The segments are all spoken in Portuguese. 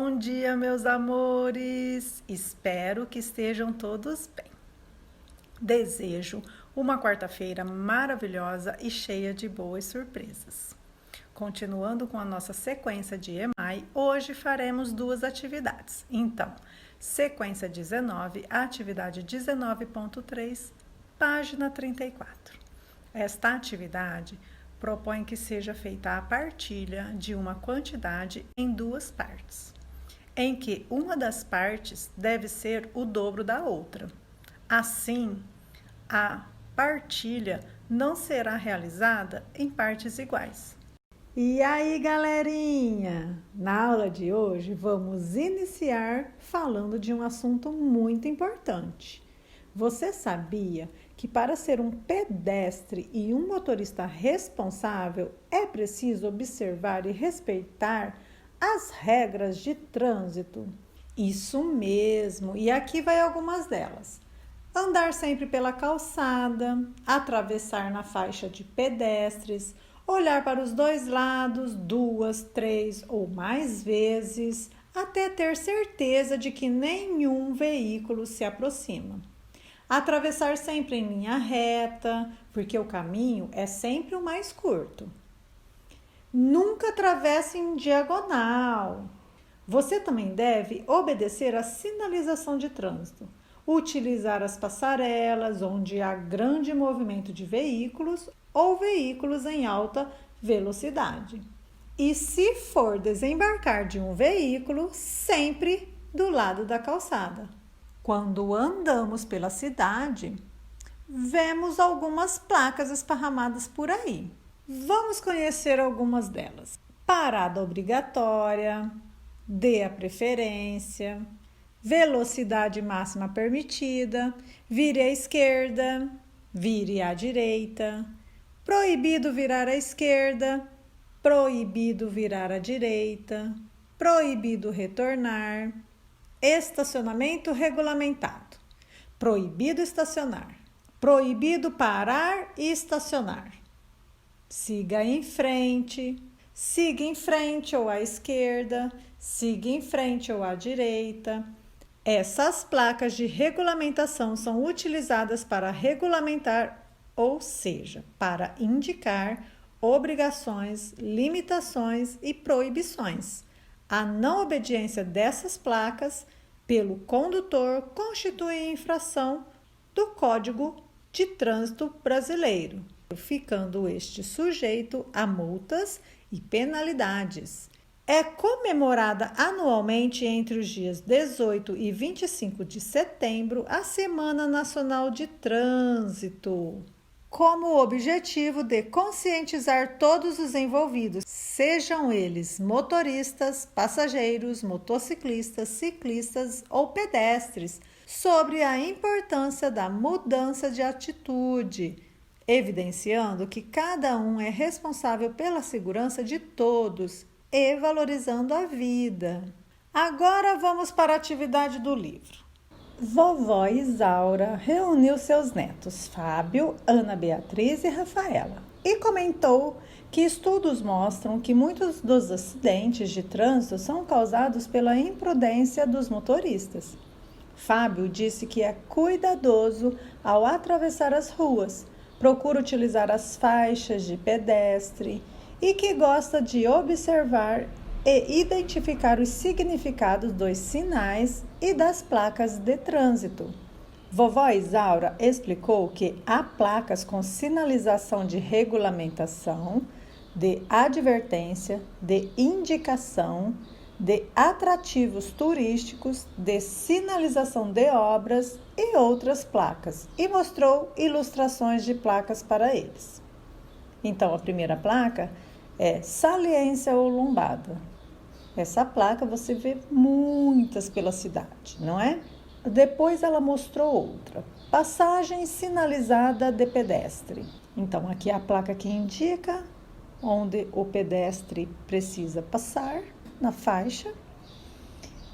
Bom dia, meus amores! Espero que estejam todos bem. Desejo uma quarta-feira maravilhosa e cheia de boas surpresas. Continuando com a nossa sequência de EMAI, hoje faremos duas atividades. Então, sequência 19, atividade 19.3, página 34. Esta atividade propõe que seja feita a partilha de uma quantidade em duas partes, em que uma das partes deve ser o dobro da outra. Assim, a partilha não será realizada em partes iguais. E aí, galerinha? Na aula de hoje, vamos iniciar falando de um assunto muito importante. Você sabia que para ser um pedestre e um motorista responsável é preciso observar e respeitar as regras de trânsito? Isso mesmo, e aqui vai algumas delas. Andar sempre pela calçada, atravessar na faixa de pedestres, olhar para os dois lados 2, 3 ou mais vezes, até ter certeza de que nenhum veículo se aproxima. Atravessar sempre em linha reta, porque o caminho é sempre o mais curto. Nunca atravesse em diagonal. Você também deve obedecer à sinalização de trânsito, utilizar as passarelas onde há grande movimento de veículos ou veículos em alta velocidade. E se for desembarcar de um veículo, sempre do lado da calçada. Quando andamos pela cidade, vemos algumas placas esparramadas por aí. Vamos conhecer algumas delas. Parada obrigatória, dê a preferência, velocidade máxima permitida, vire à esquerda, vire à direita, proibido virar à esquerda, proibido virar à direita, proibido retornar, estacionamento regulamentado, proibido estacionar, proibido parar e estacionar. Siga em frente ou à esquerda, siga em frente ou à direita. Essas placas de regulamentação são utilizadas para regulamentar, ou seja, para indicar obrigações, limitações e proibições. A não obediência dessas placas pelo condutor constitui infração do Código de Trânsito Brasileiro, ficando este sujeito a multas e penalidades. É comemorada anualmente entre os dias 18 e 25 de setembro a Semana Nacional de Trânsito, como objetivo de conscientizar todos os envolvidos, sejam eles motoristas, passageiros, motociclistas, ciclistas ou pedestres, sobre a importância da mudança de atitude, evidenciando que cada um é responsável pela segurança de todos e valorizando a vida. Agora vamos para a atividade do livro. Vovó Isaura reuniu seus netos, Fábio, Ana Beatriz e Rafaela, e comentou que estudos mostram que muitos dos acidentes de trânsito são causados pela imprudência dos motoristas. Fábio disse que é cuidadoso ao atravessar as ruas, procura utilizar as faixas de pedestre e que gosta de observar e identificar os significados dos sinais e das placas de trânsito. Vovó Isaura explicou que há placas com sinalização de regulamentação, de advertência, de indicação, de atrativos turísticos, de sinalização de obras e outras placas, e mostrou ilustrações de placas para eles. Então, a primeira placa é saliência ou lombada. Essa placa você vê muitas pela cidade, não é? Depois ela mostrou outra, passagem sinalizada de pedestre. Então, aqui é a placa que indica onde o pedestre precisa passar na faixa.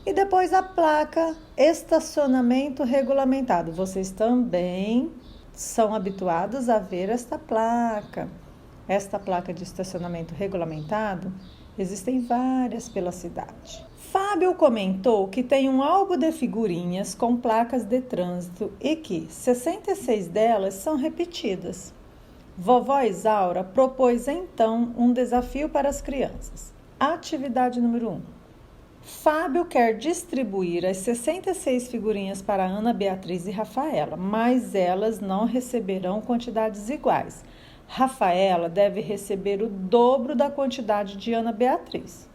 E depois a placa estacionamento regulamentado. Vocês também são habituados a ver esta placa. Esta placa de estacionamento regulamentado Existem várias pela cidade. Fábio comentou que tem um álbum de figurinhas com placas de trânsito e que 66 delas são repetidas. Vovó Isaura propôs então um desafio para as crianças. Atividade número 1. Fábio quer distribuir as 66 figurinhas para Ana Beatriz e Rafaela, mas elas não receberão quantidades iguais. Rafaela deve receber o dobro da quantidade de Ana Beatriz.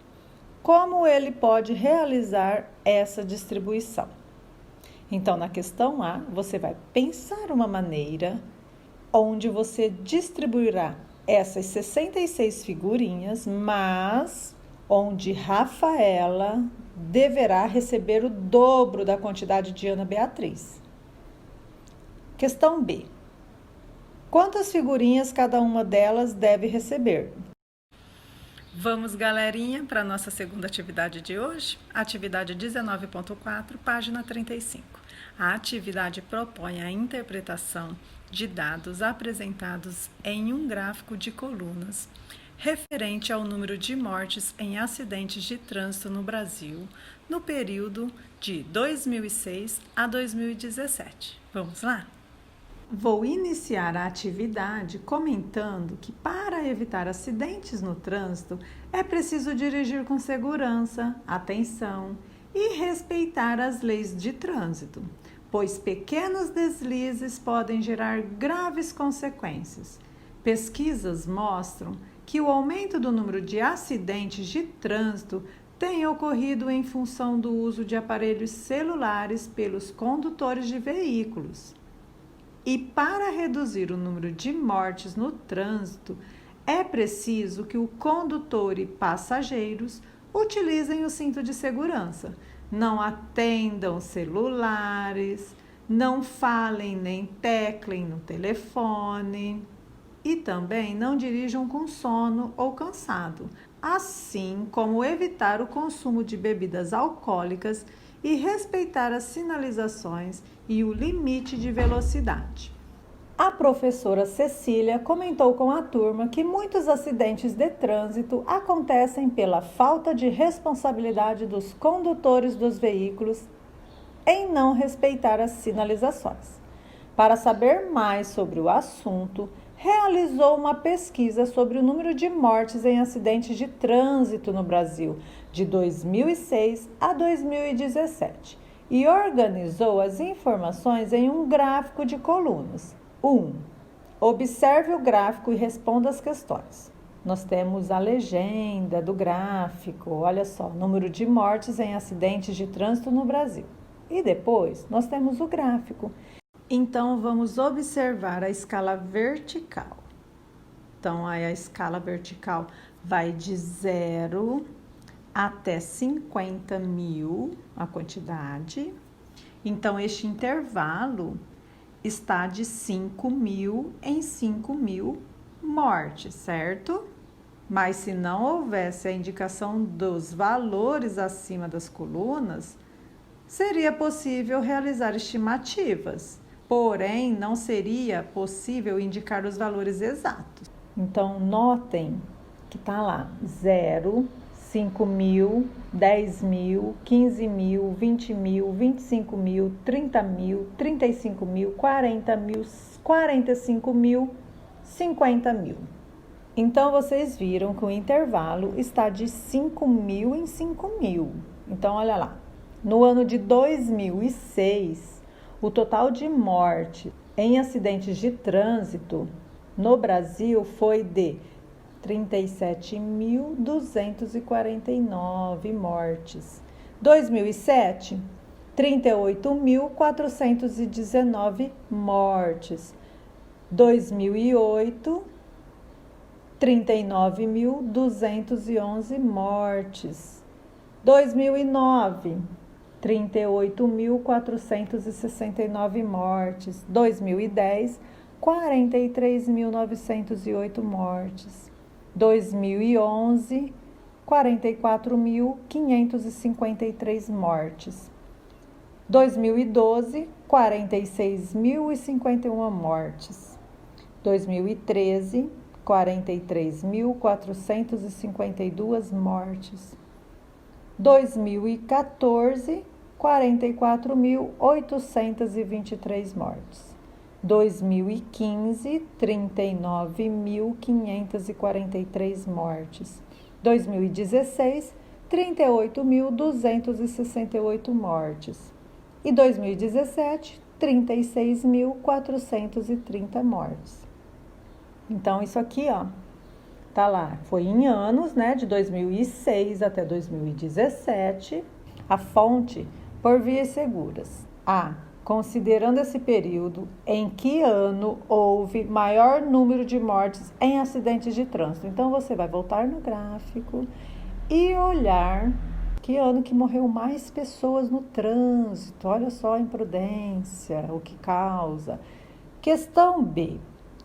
Como ele pode realizar essa distribuição? Então, na questão A, você vai pensar uma maneira onde você distribuirá essas 66 figurinhas, mas onde Rafaela deverá receber o dobro da quantidade de Ana Beatriz. Questão B. Quantas figurinhas cada uma delas deve receber? Vamos, galerinha, para a nossa segunda atividade de hoje, atividade 19.4, página 35. A atividade propõe a interpretação de dados apresentados em um gráfico de colunas referente ao número de mortes em acidentes de trânsito no Brasil no período de 2006 a 2017. Vamos lá? Vou iniciar a atividade comentando que para evitar acidentes no trânsito é preciso dirigir com segurança, atenção e respeitar as leis de trânsito, pois pequenos deslizes podem gerar graves consequências. Pesquisas mostram que o aumento do número de acidentes de trânsito tem ocorrido em função do uso de aparelhos celulares pelos condutores de veículos. E para reduzir o número de mortes no trânsito, é preciso que o condutor e passageiros utilizem o cinto de segurança, não atendam celulares, não falem nem teclem no telefone e também não dirijam com sono ou cansado, assim como evitar o consumo de bebidas alcoólicas e respeitar as sinalizações e o limite de velocidade. A professora Cecília comentou com a turma que muitos acidentes de trânsito acontecem pela falta de responsabilidade dos condutores dos veículos em não respeitar as sinalizações. Para saber mais sobre o assunto, realizou uma pesquisa sobre o número de mortes em acidentes de trânsito no Brasil de 2006 a 2017 e organizou as informações em um gráfico de colunas. 1. Observe o gráfico e responda as questões. Nós temos a legenda do gráfico, olha só, número de mortes em acidentes de trânsito no Brasil. E depois nós temos o gráfico. Então, vamos observar a escala vertical. Então, aí a escala vertical vai de 0 até 50 mil, a quantidade. Então, este intervalo está de 5 mil em 5 mil mortes, certo? Mas se não houvesse a indicação dos valores acima das colunas, seria possível realizar estimativas. Porém, não seria possível indicar os valores exatos. Então, notem que está lá 0, 5 mil, 10 mil, 15 mil, 20 mil, 25 mil, 30 mil, 35 mil, 40 mil, 45 mil, 50 mil. Então, vocês viram que o intervalo está de 5 mil em 5 mil. Então, olha lá. No ano de 2006, o total de morte em acidentes de trânsito no Brasil foi de 37.249 mortes. 2007, 38.419 mortes. 2008, 39.211 mortes. 2009, 38.469 mortes. 2010, 43.908 mortes. 2011, 44.553 mortes. 2012, 46.051 mortes. 2013, 43.452 mortes. 2014, 44.823 mortes. 2015, 39.543 mortes. 2016, 38.268 mortes. E 2017, 36.430 mortes. Então, isso aqui, ó, tá lá. Foi em anos, né, de 2006 até 2017. A fonte, por vias seguras. Considerando esse período, em que ano houve maior número de mortes em acidentes de trânsito? Então, você vai voltar no gráfico e olhar que ano que morreu mais pessoas no trânsito. Olha só a imprudência, o que causa. Questão B.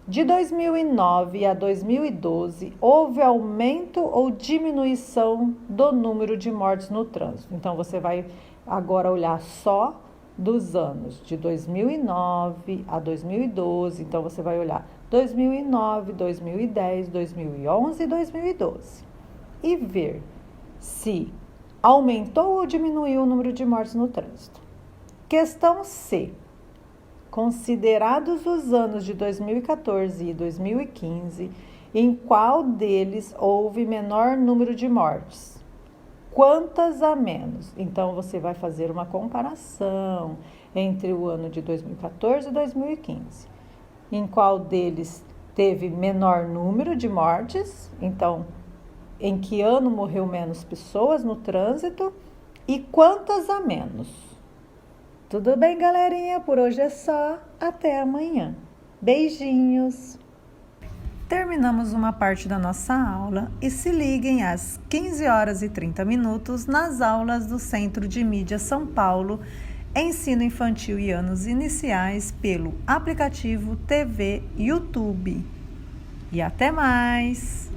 De 2009 a 2012, houve aumento ou diminuição do número de mortes no trânsito? Então, você vai agora olhar só dos anos de 2009 a 2012. Então, você vai olhar 2009, 2010, 2011 e 2012. E ver se aumentou ou diminuiu o número de mortes no trânsito. Questão C. Considerados os anos de 2014 e 2015, em qual deles houve menor número de mortes? Quantas a menos? Então, você vai fazer uma comparação entre o ano de 2014 e 2015. Em qual deles teve menor número de mortes? Então, em que ano morreu menos pessoas no trânsito? E quantas a menos? Tudo bem, galerinha? Por hoje é só. Até amanhã. Beijinhos! Terminamos uma parte da nossa aula e se liguem às 15h30 nas aulas do Centro de Mídia São Paulo, Ensino Infantil e Anos Iniciais pelo aplicativo TV YouTube. E até mais!